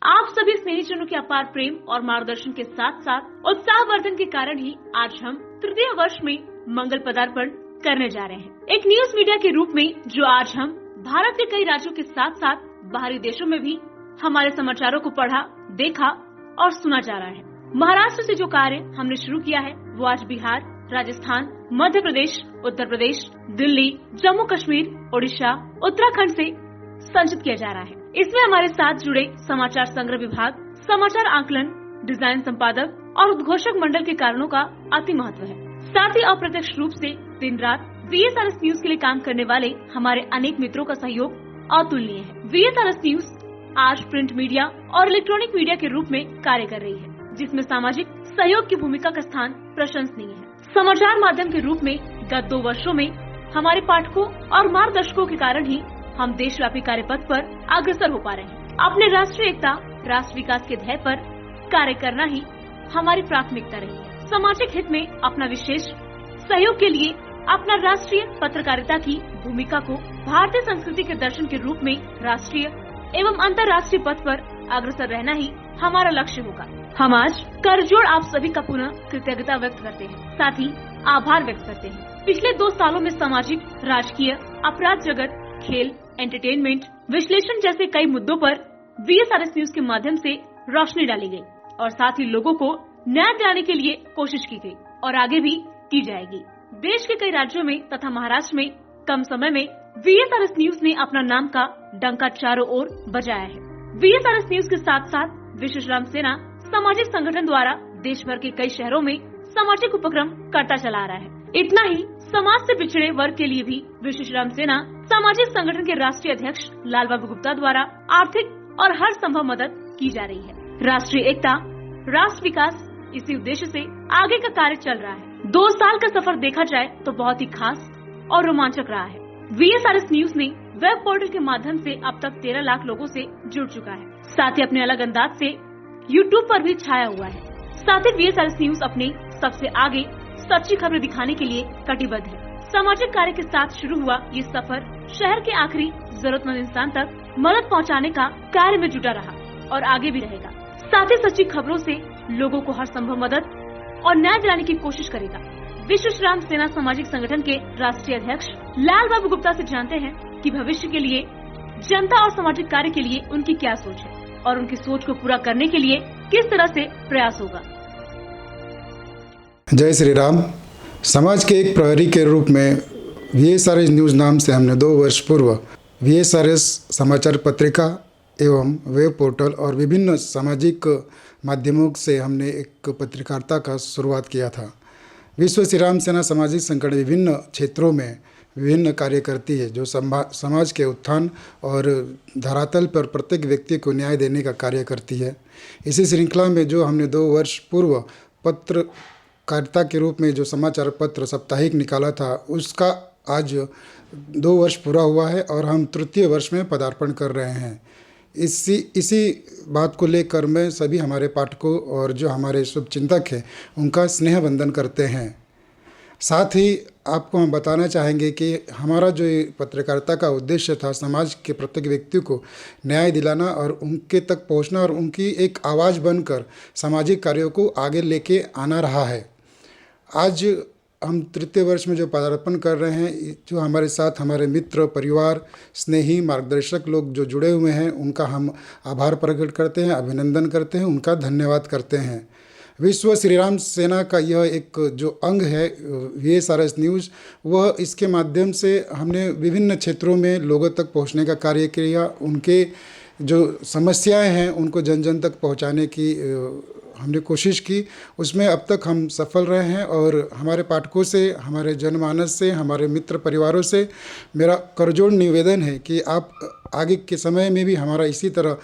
आप सभी स्नेहीजनों के अपार प्रेम और मार्गदर्शन के साथ साथ उत्साहवर्धन के कारण ही आज हम तृतीय वर्ष में मंगल पदार्पण करने जा रहे हैं। एक न्यूज मीडिया के रूप में जो आज हम भारत के कई राज्यों के साथ साथ बाहरी देशों में भी हमारे समाचारों को पढ़ा, देखा और सुना जा रहा है। महाराष्ट्र से जो कार्य हमने शुरू किया है वो आज बिहार, राजस्थान, मध्य प्रदेश, उत्तर प्रदेश, दिल्ली, जम्मू कश्मीर, ओडिशा, उत्तराखंड से संचित किया जा रहा है। इसमें हमारे साथ जुड़े समाचार संग्रह विभाग, समाचार आकलन, डिजाइन संपादक और उद्घोषक मंडल के कारणों का अति महत्व है। साथ ही अप्रत्यक्ष रूप से दिन रात VSRS न्यूज के लिए काम करने वाले हमारे अनेक मित्रों का सहयोग अतुलनीय है। VSRS न्यूज आज प्रिंट मीडिया और इलेक्ट्रॉनिक मीडिया के रूप में कार्य कर रही है, जिसमें सामाजिक सहयोग की भूमिका का स्थान प्रशंसनीय है। समाचार माध्यम के रूप में गत 2 वर्षों में हमारे पाठकों और मार्गदर्शकों के कारण ही हम देशव्यापी कार्यपथ पर अग्रसर हो पा रहे हैं। अपने राष्ट्रीय एकता, राष्ट्र विकास के ध्येय पर कार्य करना ही हमारी प्राथमिकता रही है। सामाजिक हित में अपना विशेष सहयोग के लिए अपना राष्ट्रीय पत्रकारिता की भूमिका को भारतीय संस्कृति के दर्शन के रूप में राष्ट्रीय एवं अंतर्राष्ट्रीय पथ पर अग्रसर रहना ही हमारा लक्ष्य होगा। हम आज करजोड़ आप सभी का पुनः कृतज्ञता व्यक्त करते हैं, साथ ही आभार व्यक्त करते हैं। पिछले 2 सालों में सामाजिक, राजकीय, अपराध जगत, खेल, एंटरटेनमेंट, विश्लेषण जैसे कई मुद्दों पर VSRS न्यूज के माध्यम से रोशनी डाली गई और साथ ही लोगों को न्याय दिलाने के लिए कोशिश की गई और आगे भी की जाएगी। देश के कई राज्यों में तथा महाराष्ट्र में कम समय में VSRS न्यूज ने अपना नाम का डंका चारों ओर बजाया है। VSRS न्यूज के साथ साथ विश्वश्राम सेना सामाजिक संगठन द्वारा देश भर के कई शहरों में सामाजिक उपक्रम करता चला रहा है। इतना ही, समाज से पिछड़े वर्ग के लिए भी विश्वश्राम सेना सामाजिक संगठन के राष्ट्रीय अध्यक्ष लाल बाबू गुप्ता द्वारा आर्थिक और हर संभव मदद की जा रही है। राष्ट्रीय एकता, राष्ट्र विकास, इसी उद्देश्य से आगे का कार्य चल रहा है। 2 साल का सफर देखा जाए तो बहुत ही खास और रोमांचक रहा है। VSRS न्यूज ने वेब पोर्टल के माध्यम से अब तक 13 लाख लोगों से जुड़ चुका है। साथ ही अपने अलग अंदाज से YouTube पर भी छाया हुआ है। साथ ही VSRS न्यूज अपने सबसे आगे सच्ची खबरें दिखाने के लिए कटिबद्ध है। सामाजिक कार्य के साथ शुरू हुआ ये सफर शहर के आखिरी जरूरतमंद इंसान तक मदद पहुंचाने का कार्य में जुटा रहा और आगे भी रहेगा। साथ ही सच्ची खबरों से लोगों को हर संभव मदद और न्याय दिलाने की कोशिश करेगा। विश्वश्राम सेना सामाजिक संगठन के राष्ट्रीय अध्यक्ष लाल बाबू गुप्ता से जानते हैं कि भविष्य के लिए जनता और सामाजिक कार्य के लिए उनकी क्या सोच है और उनकी सोच को पूरा करने के लिए किस तरह से प्रयास होगा। जय श्री राम। समाज के एक प्रहरी के रूप में VSRS न्यूज़ नाम से हमने 2 वर्ष पूर्व VSRS समाचार पत्रिका एवं वेब पोर्टल और विभिन्न सामाजिक माध्यमों से हमने एक पत्रकारिता का शुरुआत किया था। विश्व श्री राम सेना सामाजिक संगठन विभिन्न क्षेत्रों में विभिन्न कार्य करती है, जो समाज के उत्थान और धरातल पर प्रत्येक व्यक्ति को न्याय देने का कार्य करती है। इसी श्रृंखला में जो हमने 2 वर्ष पूर्व पत्रकारिता के रूप में जो समाचार पत्र साप्ताहिक निकाला था, उसका आज 2 वर्ष पूरा हुआ है और हम तृतीय वर्ष में पदार्पण कर रहे हैं। इसी बात को लेकर मैं सभी हमारे पाठकों और जो हमारे शुभचिंतक हैं उनका स्नेह वंदन करते हैं। साथ ही आपको हम बताना चाहेंगे कि हमारा जो पत्रकारिता का उद्देश्य था, समाज के प्रत्येक व्यक्ति को न्याय दिलाना और उनके तक पहुंचना और उनकी एक आवाज़ बनकर सामाजिक कार्यों को आगे लेके आना रहा है। आज हम तृतीय वर्ष में जो पदार्पण कर रहे हैं, जो हमारे साथ हमारे मित्र, परिवार, स्नेही, मार्गदर्शक लोग जो जुड़े हुए हैं, उनका हम आभार प्रकट करते हैं, अभिनंदन करते हैं, उनका धन्यवाद करते हैं। विश्व श्री राम सेना का यह एक जो अंग है VSRS न्यूज़, वह इसके माध्यम से हमने विभिन्न क्षेत्रों में लोगों तक पहुंचने का कार्य किया। उनके जो समस्याएं हैं उनको जन जन तक पहुंचाने की हमने कोशिश की। उसमें अब तक हम सफल रहे हैं और हमारे पाठकों से, हमारे जनमानस से, हमारे मित्र परिवारों से मेरा करजोड़ निवेदन है कि आप आगे के समय में भी हमारा इसी तरह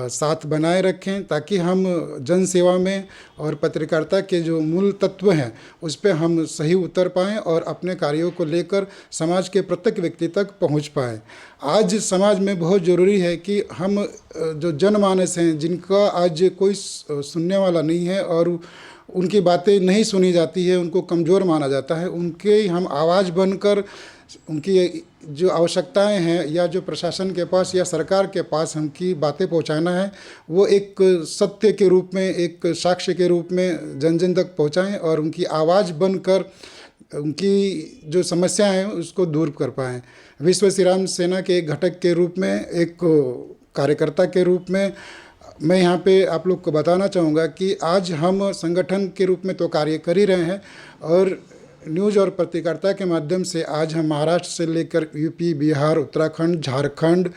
साथ बनाए रखें, ताकि हम जन सेवा में और पत्रकारिता के जो मूल तत्व हैं उस पे हम सही उतर पाएँ और अपने कार्यों को लेकर समाज के प्रत्येक व्यक्ति तक पहुंच पाएँ। आज समाज में बहुत ज़रूरी है कि हम जो जनमानस हैं, जिनका आज कोई सुनने वाला नहीं है और उनकी बातें नहीं सुनी जाती है, उनको कमज़ोर माना जाता है, उनके हम आवाज़ बनकर उनकी जो आवश्यकताएं हैं या जो प्रशासन के पास या सरकार के पास उनकी बातें पहुंचाना है, वो एक सत्य के रूप में, एक साक्ष्य के रूप में जन जन तक पहुंचाएं और उनकी आवाज़ बनकर उनकी जो समस्या हैं उसको दूर कर पाएँ। विश्व श्री राम सेना के एक घटक के रूप में, एक कार्यकर्ता के रूप में मैं यहाँ पे आप लोग को बताना चाहूँगा कि आज हम संगठन के रूप में तो कार्य कर ही रहे हैं और न्यूज़ और पत्रकारिता के माध्यम से आज हम महाराष्ट्र से लेकर यूपी, बिहार, उत्तराखंड, झारखंड,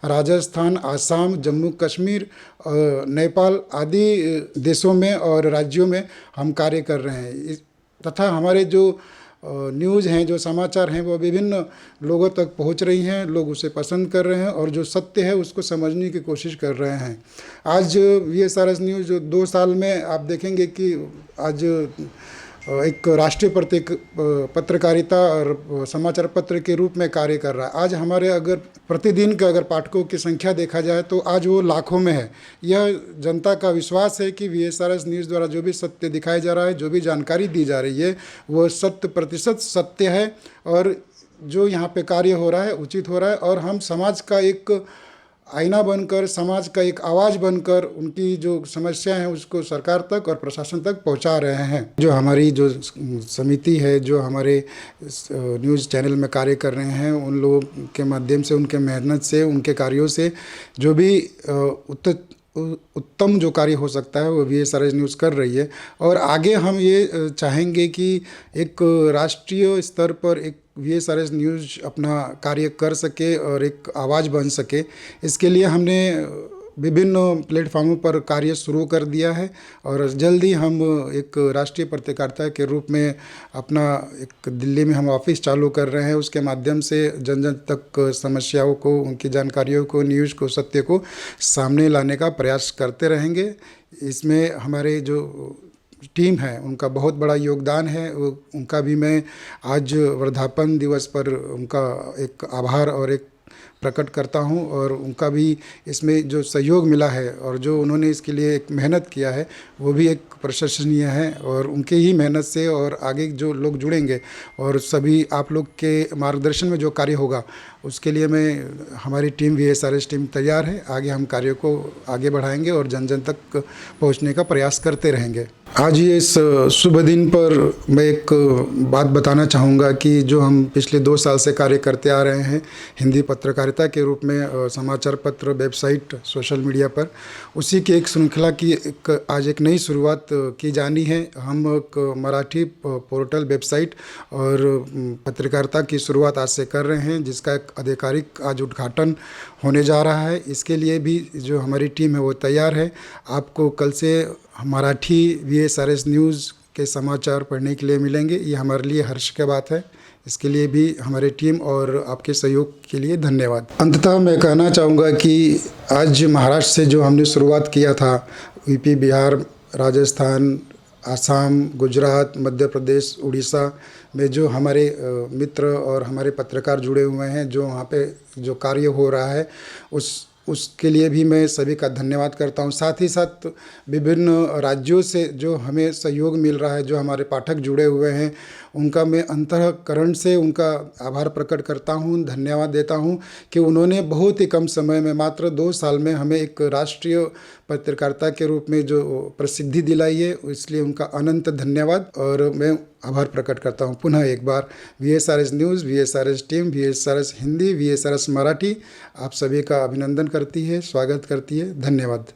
राजस्थान, आसाम, जम्मू कश्मीर, नेपाल आदि देशों में और राज्यों में हम कार्य कर रहे हैं तथा हमारे जो न्यूज़ हैं, जो समाचार हैं, वो विभिन्न लोगों तक पहुंच रही हैं। लोग उसे पसंद कर रहे हैं और जो सत्य है उसको समझने की कोशिश कर रहे हैं। आज VSRS न्यूज़ 2 साल में आप देखेंगे कि आज एक राष्ट्रीय पत्रकारिता और समाचार पत्र के रूप में कार्य कर रहा है। आज हमारे अगर प्रतिदिन का अगर पाठकों की संख्या देखा जाए तो आज वो लाखों में है। यह जनता का विश्वास है कि VSRS न्यूज़ द्वारा जो भी सत्य दिखाया जा रहा है, जो भी जानकारी दी जा रही है, वो 100% सत्य है और जो यहाँ पे कार्य हो रहा है उचित हो रहा है और हम समाज का एक आईना बनकर, समाज का एक आवाज़ बनकर उनकी जो समस्या है उसको सरकार तक और प्रशासन तक पहुंचा रहे हैं। जो हमारी जो समिति है, जो हमारे न्यूज़ चैनल में कार्य कर रहे हैं, उन लोगों के माध्यम से, उनके मेहनत से, उनके कार्यों से जो भी उत्तम जो कार्य हो सकता है वो VSRS न्यूज़ कर रही है और आगे हम ये चाहेंगे कि एक राष्ट्रीय स्तर पर एक VSRS न्यूज़ अपना कार्य कर सके और एक आवाज़ बन सके। इसके लिए हमने विभिन्न प्लेटफार्मों पर कार्य शुरू कर दिया है और जल्द ही हम एक राष्ट्रीय पत्रकारिता के रूप में अपना एक दिल्ली में हम ऑफिस चालू कर रहे हैं। उसके माध्यम से जन जन तक समस्याओं को, उनकी जानकारियों को, न्यूज़ को, सत्य को सामने लाने का प्रयास करते रहेंगे। इसमें हमारे जो टीम है उनका बहुत बड़ा योगदान है। उनका भी मैं आज वर्धापन दिवस पर उनका एक आभार और एक प्रकट करता हूं और उनका भी इसमें जो सहयोग मिला है और जो उन्होंने इसके लिए एक मेहनत किया है वो भी एक प्रशंसनीय है और उनके ही मेहनत से और आगे जो लोग जुड़ेंगे और सभी आप लोग के मार्गदर्शन में जो कार्य होगा उसके लिए मैं हमारी टीम VSRS टीम तैयार है। आगे हम कार्य को आगे बढ़ाएंगे और जन जन तक पहुंचने का प्रयास करते रहेंगे। आज ये इस शुभ दिन पर मैं एक बात बताना चाहूँगा कि जो हम पिछले 2 साल से कार्य करते आ रहे हैं हिंदी पत्रकारिता के रूप में, समाचार पत्र, वेबसाइट, सोशल मीडिया पर, उसी की एक श्रृंखला की आज एक नई शुरुआत की जानी है। हम एक मराठी पोर्टल, वेबसाइट और पत्रकारिता की शुरुआत आज से कर रहे हैं जिसका एक आधिकारिक आज उद्घाटन होने जा रहा है। इसके लिए भी जो हमारी टीम है वो तैयार है। आपको कल से मराठी VSRS न्यूज़ के समाचार पढ़ने के लिए मिलेंगे। ये हमारे लिए हर्ष की बात है। इसके लिए भी हमारी टीम और आपके सहयोग के लिए धन्यवाद। अंततः मैं कहना चाहूँगा कि आज महाराष्ट्र से जो हमने शुरुआत किया था, यूपी, बिहार, राजस्थान, आसाम, गुजरात, मध्य प्रदेश, उड़ीसा में जो हमारे मित्र और हमारे पत्रकार जुड़े हुए हैं, जो वहाँ पे जो कार्य हो रहा है उसके लिए भी मैं सभी का धन्यवाद करता हूँ। साथ ही साथ विभिन्न राज्यों से जो हमें सहयोग मिल रहा है, जो हमारे पाठक जुड़े हुए हैं, उनका मैं अंतःकरण से उनका आभार प्रकट करता हूँ, धन्यवाद देता हूँ कि उन्होंने बहुत ही कम समय में, मात्र 2 साल में हमें एक राष्ट्रीय पत्रकारिता के रूप में जो प्रसिद्धि दिलाई है, इसलिए उनका अनंत धन्यवाद और मैं आभार प्रकट करता हूँ। पुनः एक बार VSRS news, VSRS team, VSRS Hindi, VSRS Marathi आप सभी का अभिनंदन करती है, स्वागत करती है। धन्यवाद।